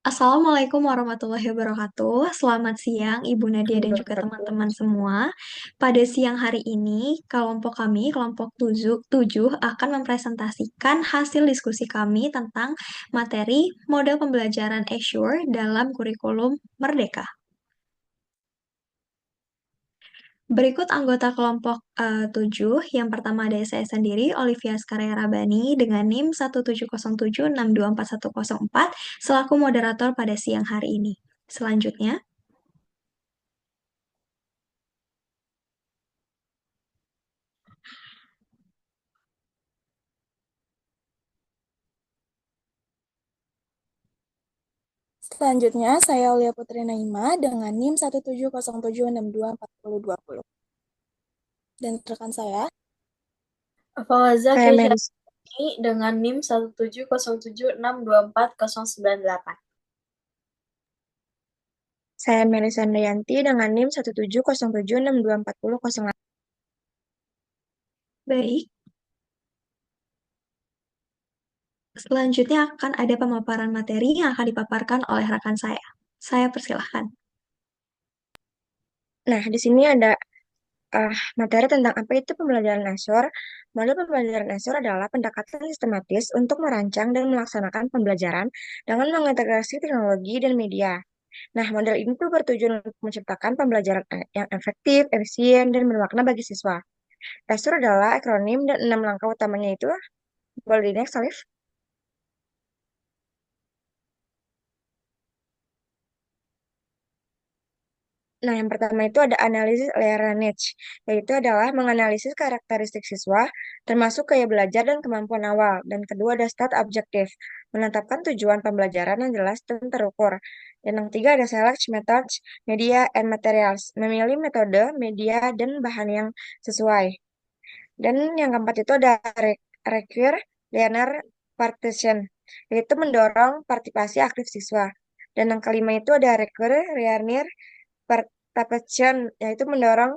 Assalamualaikum warahmatullahi wabarakatuh. Selamat siang, Ibu Nadia dan juga teman-teman semua. Pada siang hari ini, kelompok kami, kelompok 7, akan mempresentasikan hasil diskusi kami tentang materi model pembelajaran Azure dalam kurikulum Merdeka. Berikut anggota kelompok 7. Yang pertama ada saya sendiri, Olivia Skaria Rabani, dengan NIM 17076244104 selaku moderator pada siang hari ini. Selanjutnya, Selanjutnya, saya Aulia Putri Naima dengan NIM 17076242020. Dan rekan saya, Afalaza Saya Keisha Melis, dengan NIM 170762408. saya Melis Andayanti dengan NIM 17070624008. baik. Selanjutnya akan ada pemaparan materi yang akan dipaparkan oleh rekan saya. Saya persilahkan. Nah, di sini ada materi tentang apa itu pembelajaran Azure. Model pembelajaran Azure adalah pendekatan sistematis untuk merancang dan melaksanakan pembelajaran dengan mengintegrasi teknologi dan media. Nah, model ini tuh bertujuan untuk menciptakan pembelajaran yang efektif, efisien, dan bermakna bagi siswa. Azure adalah akronim dan 6 langkah utamanya itu, boleh di next, Alif? Nah, yang pertama itu ada analisis layer niche, yaitu adalah menganalisis karakteristik siswa, termasuk gaya belajar dan kemampuan awal. Dan kedua ada start objective, menetapkan tujuan pembelajaran yang jelas dan terukur. Dan yang ketiga ada select methods, media, and materials, memilih metode, media, dan bahan yang sesuai. Dan yang keempat itu ada require learner participation, yaitu mendorong partisipasi aktif siswa. Dan yang kelima itu ada require learner participation, yaitu mendorong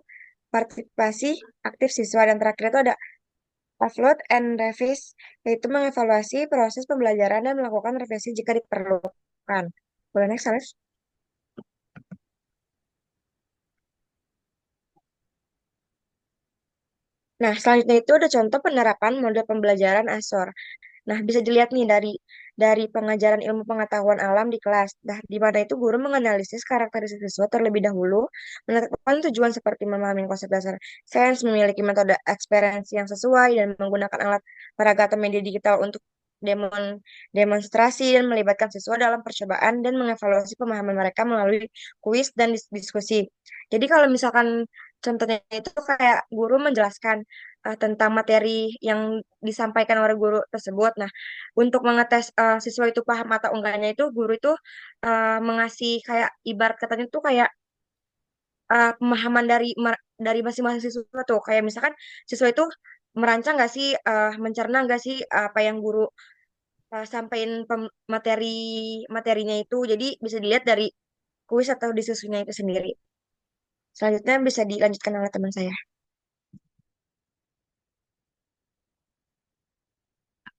partisipasi aktif siswa. Dan terakhir itu ada upload and revise, yaitu mengevaluasi proses pembelajaran dan melakukan revisi jika diperlukan. Boleh next, Alif? Nah, selanjutnya itu ada contoh penerapan model pembelajaran Azure. Nah, bisa dilihat nih dari pengajaran ilmu pengetahuan alam di kelas. Nah, di mana itu guru menganalisis karakteristik siswa terlebih dahulu, menetapkan tujuan seperti memahami konsep dasar sains, memiliki metode eksperiensi yang sesuai, dan menggunakan alat peraga atau media digital untuk demonstrasi dan melibatkan siswa dalam percobaan dan mengevaluasi pemahaman mereka melalui kuis dan diskusi. Jadi kalau misalkan contohnya itu kayak guru menjelaskan tentang materi yang disampaikan oleh guru tersebut. Nah, untuk mengetes siswa itu paham atau enggaknya itu guru itu mengasih kayak ibarat katanya itu kayak pemahaman dari masing-masing siswa tuh. Kayak misalkan siswa itu merancang nggak sih, mencerna nggak sih apa yang guru sampaikan materinya itu. Jadi bisa dilihat dari kuis atau diskusinya itu sendiri. Selanjutnya bisa dilanjutkan oleh teman saya.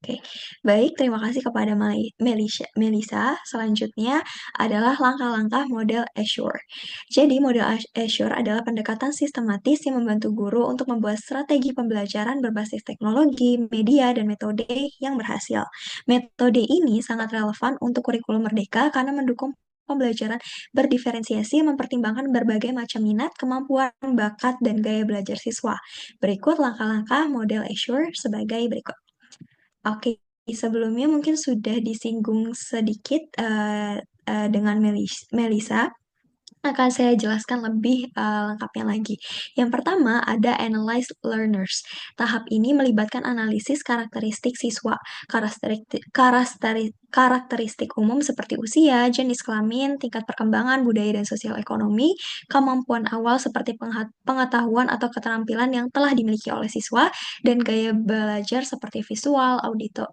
Oke, baik. Terima kasih kepada Melisa. Selanjutnya adalah langkah-langkah model Azure. Jadi, model Azure adalah pendekatan sistematis yang membantu guru untuk membuat strategi pembelajaran berbasis teknologi, media, dan metode yang berhasil. Metode ini sangat relevan untuk kurikulum Merdeka karena mendukung pembelajaran berdiferensiasi mempertimbangkan berbagai macam minat, kemampuan, bakat, dan gaya belajar siswa. Berikut langkah-langkah model Azure sebagai berikut. Oke, sebelumnya mungkin sudah disinggung sedikit dengan Melisa. Akan saya jelaskan lebih lengkapnya lagi. Yang pertama ada analyze learners. Tahap ini melibatkan analisis karakteristik siswa, karakteristik umum seperti usia, jenis kelamin, tingkat perkembangan, budaya dan sosial ekonomi, kemampuan awal seperti pengetahuan atau keterampilan yang telah dimiliki oleh siswa, dan gaya belajar seperti visual,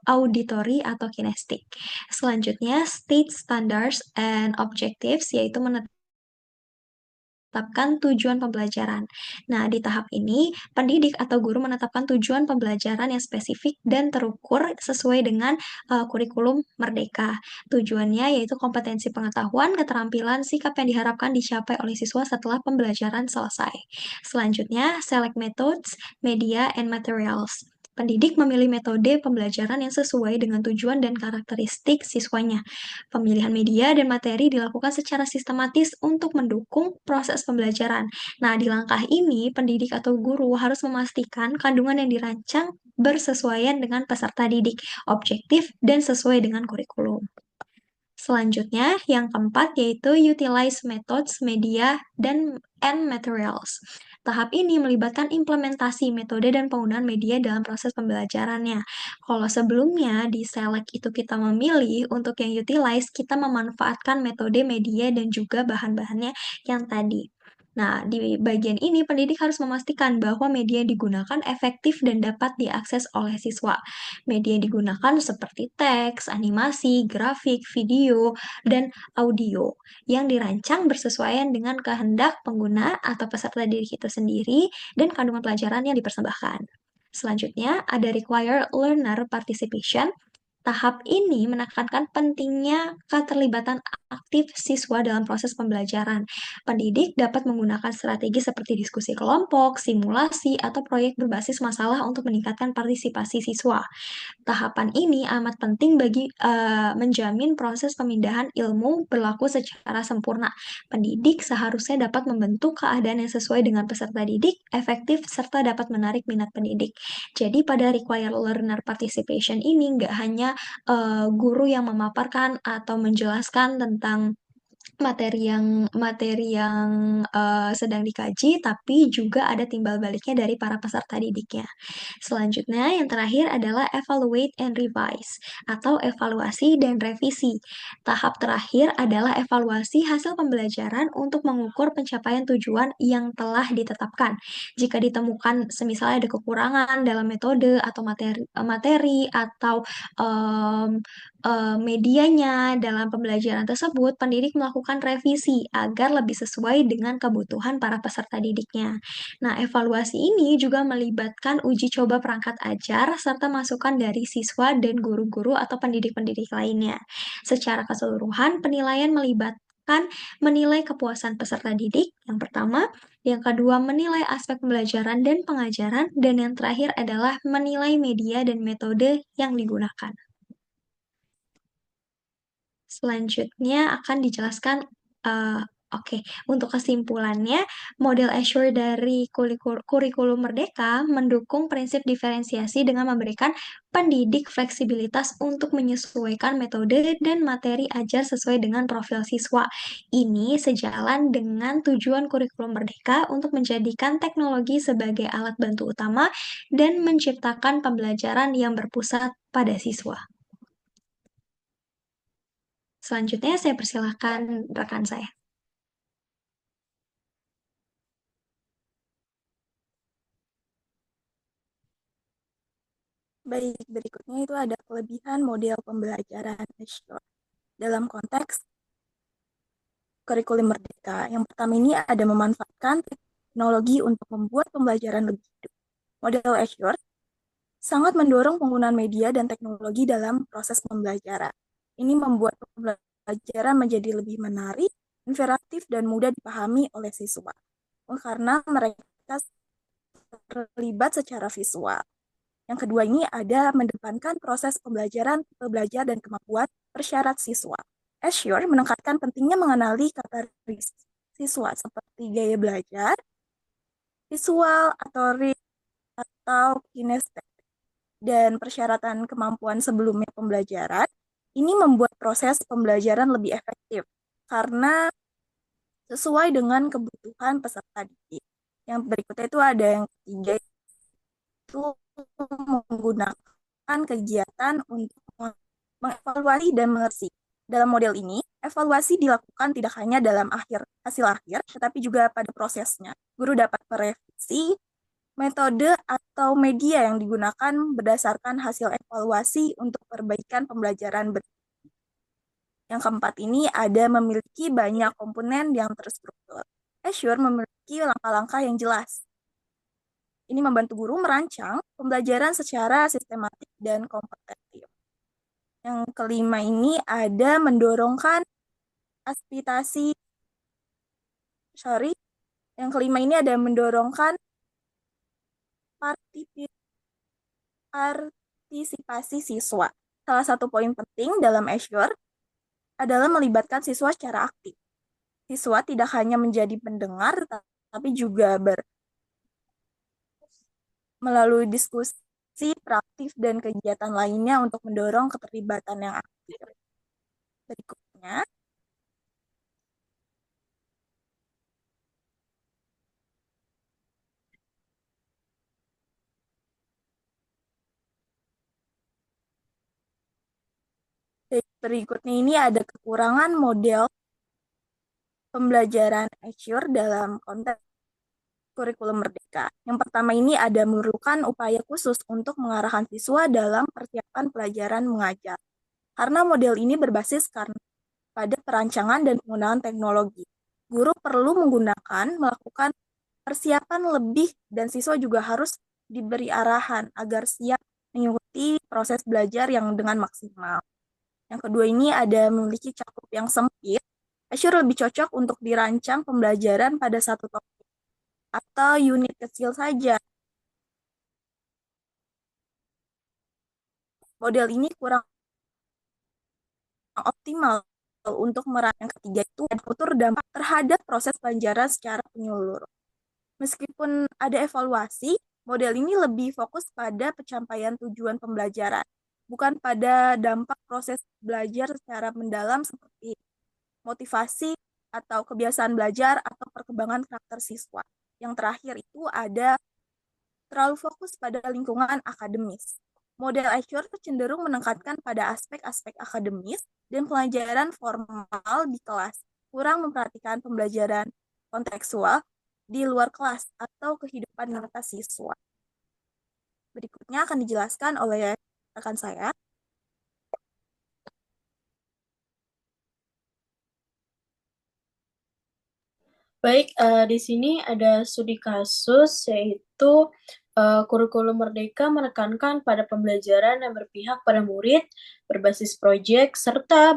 auditori, atau kinestik. Selanjutnya, state standards and objectives, yaitu menetapkan tujuan pembelajaran. Nah, di tahap ini, pendidik atau guru menetapkan tujuan pembelajaran yang spesifik dan terukur sesuai dengan kurikulum Merdeka. Tujuannya yaitu kompetensi pengetahuan, keterampilan, sikap yang diharapkan dicapai oleh siswa setelah pembelajaran selesai. Selanjutnya, select methods, media, and materials. Pendidik memilih metode pembelajaran yang sesuai dengan tujuan dan karakteristik siswanya. Pemilihan media dan materi dilakukan secara sistematis untuk mendukung proses pembelajaran. Nah, di langkah ini, pendidik atau guru harus memastikan kandungan yang dirancang bersesuaian dengan peserta didik, objektif, dan sesuai dengan kurikulum. Selanjutnya, yang keempat yaitu utilize methods, media, and materials. Tahap ini melibatkan implementasi metode dan penggunaan media dalam proses pembelajarannya. Kalau sebelumnya di select itu kita memilih, untuk yang utilize kita memanfaatkan metode, media, dan juga bahan-bahannya yang tadi. Nah, di bagian ini pendidik harus memastikan bahwa media yang digunakan efektif dan dapat diakses oleh siswa. Media yang digunakan seperti teks, animasi, grafik, video, dan audio yang dirancang bersesuaian dengan kehendak pengguna atau peserta didik itu sendiri dan kandungan pelajaran yang dipersembahkan. Selanjutnya, ada require learner participation. Tahap ini menekankan pentingnya keterlibatan aktif siswa dalam proses pembelajaran. Pendidik dapat menggunakan strategi seperti diskusi kelompok, simulasi, atau proyek berbasis masalah untuk meningkatkan partisipasi siswa. Tahapan ini amat penting bagi menjamin proses pemindahan ilmu berlaku secara sempurna. Pendidik seharusnya dapat membentuk keadaan yang sesuai dengan peserta didik, efektif, serta dapat menarik minat pendidik. Jadi pada require learner participation ini nggak hanya guru yang memaparkan atau menjelaskan tentang materi yang sedang dikaji, tapi juga ada timbal baliknya dari para peserta didiknya. Selanjutnya, yang terakhir adalah evaluate and revise, atau evaluasi dan revisi. Tahap terakhir adalah evaluasi hasil pembelajaran untuk mengukur pencapaian tujuan yang telah ditetapkan. Jika ditemukan semisal ada kekurangan dalam metode atau materi atau em, medianya dalam pembelajaran tersebut, pendidik melakukan revisi agar lebih sesuai dengan kebutuhan para peserta didiknya. Nah, evaluasi ini juga melibatkan uji coba perangkat ajar serta masukan dari siswa dan guru-guru atau pendidik-pendidik lainnya. Secara keseluruhan, penilaian melibatkan menilai kepuasan peserta didik, yang pertama, yang kedua menilai aspek pembelajaran dan pengajaran, dan yang terakhir adalah menilai media dan metode yang digunakan. Selanjutnya akan dijelaskan, oke, untuk kesimpulannya, model Azure dari kurikulum Merdeka mendukung prinsip diferensiasi dengan memberikan pendidik fleksibilitas untuk menyesuaikan metode dan materi ajar sesuai dengan profil siswa. Ini sejalan dengan tujuan kurikulum Merdeka untuk menjadikan teknologi sebagai alat bantu utama dan menciptakan pembelajaran yang berpusat pada siswa. Selanjutnya saya persilahkan rekan saya. Baik, berikutnya itu ada kelebihan model pembelajaran Azure dalam konteks kurikulum Merdeka. Yang pertama ini ada memanfaatkan teknologi untuk membuat pembelajaran lebih hidup. Model Azure sangat mendorong penggunaan media dan teknologi dalam proses pembelajaran. Ini membuat pembelajaran menjadi lebih menarik, interaktif, dan mudah dipahami oleh siswa. Karena mereka terlibat secara visual. Yang kedua ini ada mendepankan proses pembelajaran, belajar, dan kemampuan persyarat siswa. Azure menekankan pentingnya mengenali karakteristik siswa seperti gaya belajar, visual, atau kinestetik, dan persyaratan kemampuan sebelumnya pembelajaran. Ini membuat proses pembelajaran lebih efektif karena sesuai dengan kebutuhan peserta didik. Yang berikutnya itu ada yang ketiga, itu menggunakan kegiatan untuk mengevaluasi dan mengerti. Dalam model ini, evaluasi dilakukan tidak hanya dalam hasil akhir, tetapi juga pada prosesnya. Guru dapat merevisi metode atau media yang digunakan berdasarkan hasil evaluasi untuk perbaikan pembelajaran Yang keempat ini ada memiliki banyak komponen yang terstruktur. Azure memiliki langkah-langkah yang jelas. Ini membantu guru merancang pembelajaran secara sistematik dan kompetitif. Yang kelima ini ada mendorongkan aspirasi, yang kelima ini ada mendorongkan partisipasi siswa. Salah satu poin penting dalam Azure adalah melibatkan siswa secara aktif. Siswa tidak hanya menjadi pendengar, tapi juga melalui diskusi praktif dan kegiatan lainnya untuk mendorong keterlibatan yang aktif. Berikutnya, ini ada kekurangan model pembelajaran Azure dalam konteks kurikulum merdeka. Yang pertama ini ada memerlukan upaya khusus untuk mengarahkan siswa dalam persiapan pelajaran mengajar. Karena model ini berbasis pada perancangan dan penggunaan teknologi. Guru perlu melakukan persiapan lebih dan siswa juga harus diberi arahan agar siap mengikuti proses belajar yang dengan maksimal. Yang kedua ini ada memiliki cakup yang sempit. Azure lebih cocok untuk dirancang pembelajaran pada satu topik atau unit kecil saja. Model ini kurang optimal untuk yang ketiga itu mengatur dampak terhadap proses pelajaran secara menyeluruh. Meskipun ada evaluasi, model ini lebih fokus pada pencapaian tujuan pembelajaran, bukan pada dampak proses belajar secara mendalam seperti motivasi atau kebiasaan belajar atau perkembangan karakter siswa. Yang terakhir itu ada terlalu fokus pada lingkungan akademis. Model Azure cenderung menekankan pada aspek-aspek akademis dan pelajaran formal di kelas, kurang memperhatikan pembelajaran kontekstual di luar kelas atau kehidupan nyata siswa. Berikutnya akan dijelaskan oleh rekan saya. Baik, di sini ada studi kasus yaitu kurikulum merdeka menekankan pada pembelajaran yang berpihak pada murid, berbasis proyek, serta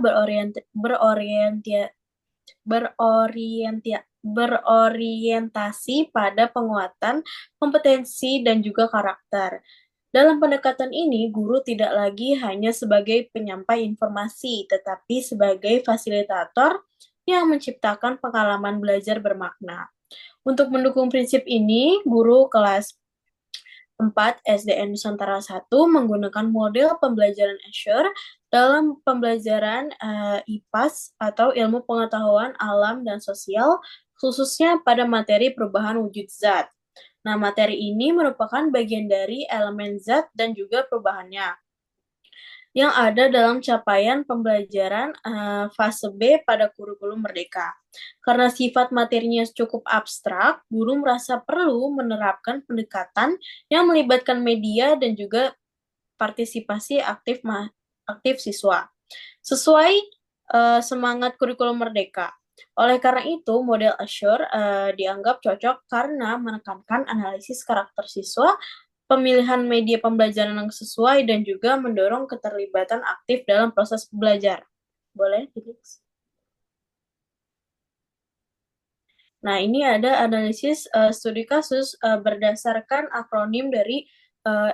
berorientasi pada penguatan kompetensi dan juga karakter. Dalam pendekatan ini, guru tidak lagi hanya sebagai penyampai informasi, tetapi sebagai fasilitator yang menciptakan pengalaman belajar bermakna. Untuk mendukung prinsip ini, guru kelas 4 SDN Nusantara 1 menggunakan model pembelajaran Azure dalam pembelajaran IPAS atau ilmu pengetahuan alam dan sosial, khususnya pada materi perubahan wujud zat. Nah, materi ini merupakan bagian dari elemen zat dan juga perubahannya yang ada dalam capaian pembelajaran fase B pada kurikulum merdeka. Karena sifat materinya cukup abstrak, guru merasa perlu menerapkan pendekatan yang melibatkan media dan juga partisipasi aktif siswa. Sesuai semangat kurikulum merdeka. Oleh karena itu, model Azure dianggap cocok karena menekankan analisis karakter siswa, pemilihan media pembelajaran yang sesuai, dan juga mendorong keterlibatan aktif dalam proses belajar. Boleh, Felix? Nah, ini ada analisis studi kasus berdasarkan akronim dari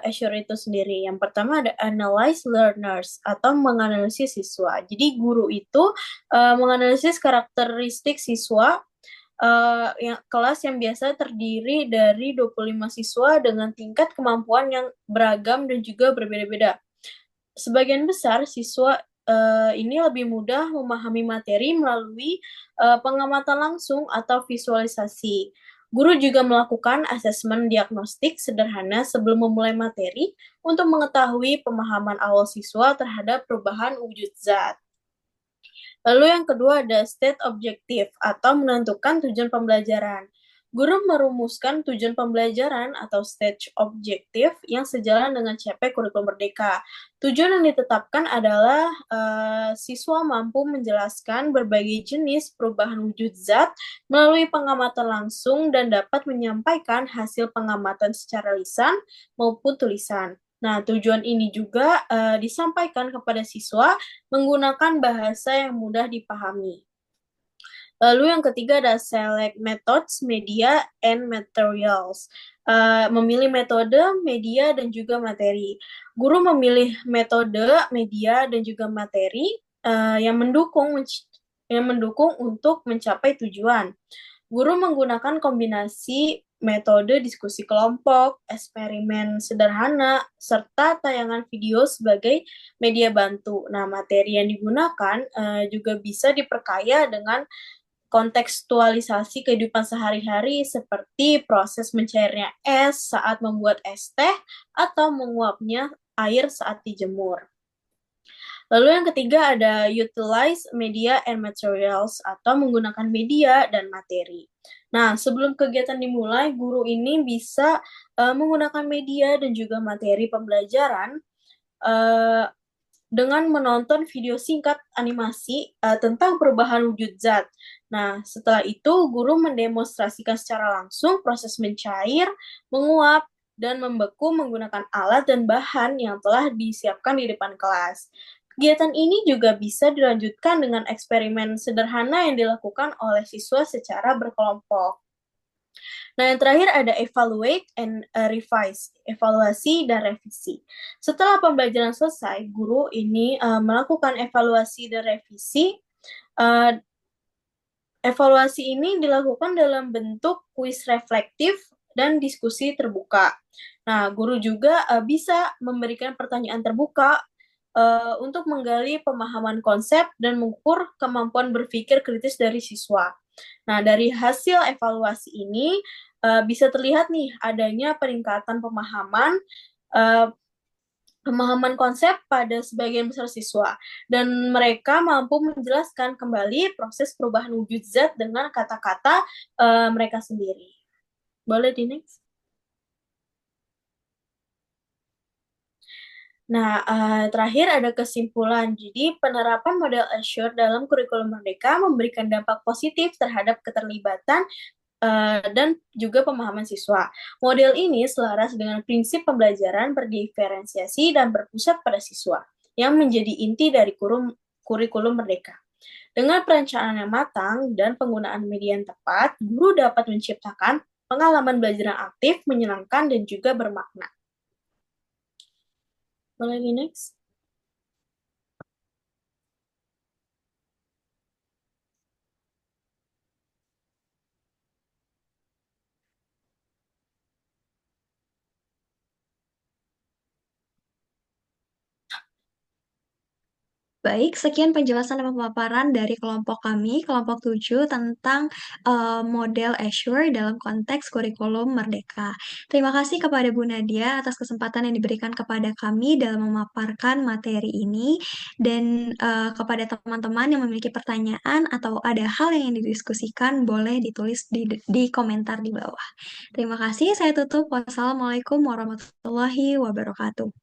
Azure itu sendiri. Yang pertama ada analyze learners atau menganalisis siswa. Jadi guru itu menganalisis karakteristik siswa kelas yang biasa terdiri dari 25 siswa dengan tingkat kemampuan yang beragam dan juga berbeda-beda. Sebagian besar siswa ini lebih mudah memahami materi melalui pengamatan langsung atau visualisasi. Guru juga melakukan asesmen diagnostik sederhana sebelum memulai materi untuk mengetahui pemahaman awal siswa terhadap perubahan wujud zat. Lalu yang kedua ada state objective atau menentukan tujuan pembelajaran. Guru merumuskan tujuan pembelajaran atau stage objektif yang sejalan dengan CP Kurikulum Merdeka. Tujuan yang ditetapkan adalah siswa mampu menjelaskan berbagai jenis perubahan wujud zat melalui pengamatan langsung dan dapat menyampaikan hasil pengamatan secara lisan maupun tulisan. Nah, tujuan ini juga disampaikan kepada siswa menggunakan bahasa yang mudah dipahami. Lalu yang ketiga ada select methods, media, and materials. Memilih metode, media, dan juga materi. Guru memilih metode, media, dan juga materi yang mendukung untuk mencapai tujuan. Guru menggunakan kombinasi metode diskusi kelompok, eksperimen sederhana, serta tayangan video sebagai media bantu. Nah, materi yang digunakan juga bisa diperkaya dengan kontekstualisasi kehidupan sehari-hari seperti proses mencairnya es saat membuat es teh atau menguapnya air saat dijemur. Lalu yang ketiga ada utilize media and materials atau menggunakan media dan materi. Nah, sebelum kegiatan dimulai, guru ini bisa menggunakan media dan juga materi pembelajaran dengan menonton video singkat animasi tentang perubahan wujud zat. Nah, setelah itu guru mendemonstrasikan secara langsung proses mencair, menguap, dan membeku menggunakan alat dan bahan yang telah disiapkan di depan kelas. Kegiatan ini juga bisa dilanjutkan dengan eksperimen sederhana yang dilakukan oleh siswa secara berkelompok. Nah, yang terakhir ada evaluate and revise, evaluasi dan revisi. Setelah pembelajaran selesai, guru ini melakukan evaluasi dan revisi. Evaluasi ini dilakukan dalam bentuk kuis reflektif dan diskusi terbuka. Nah, guru juga bisa memberikan pertanyaan terbuka untuk menggali pemahaman konsep dan mengukur kemampuan berpikir kritis dari siswa. Nah, dari hasil evaluasi ini bisa terlihat nih adanya peningkatan pemahaman konsep pada sebagian besar siswa, dan mereka mampu menjelaskan kembali proses perubahan wujud zat dengan kata-kata mereka sendiri. Boleh di next? Nah, terakhir ada kesimpulan. Jadi, penerapan model Azure dalam kurikulum Merdeka memberikan dampak positif terhadap keterlibatan dan juga pemahaman siswa. Model ini selaras dengan prinsip pembelajaran berdiferensiasi dan berpusat pada siswa, yang menjadi inti dari kurikulum Merdeka. Dengan perencanaan yang matang dan penggunaan media yang tepat, guru dapat menciptakan pengalaman belajar yang aktif, menyenangkan, dan juga bermakna. Boleh next? Baik, sekian penjelasan dan pemaparan dari kelompok kami, kelompok 7, tentang model Azure dalam konteks kurikulum Merdeka. Terima kasih kepada Bu Nadia atas kesempatan yang diberikan kepada kami dalam memaparkan materi ini, dan kepada teman-teman yang memiliki pertanyaan atau ada hal yang ingin didiskusikan, boleh ditulis di komentar di bawah. Terima kasih, saya tutup. Wassalamualaikum warahmatullahi wabarakatuh.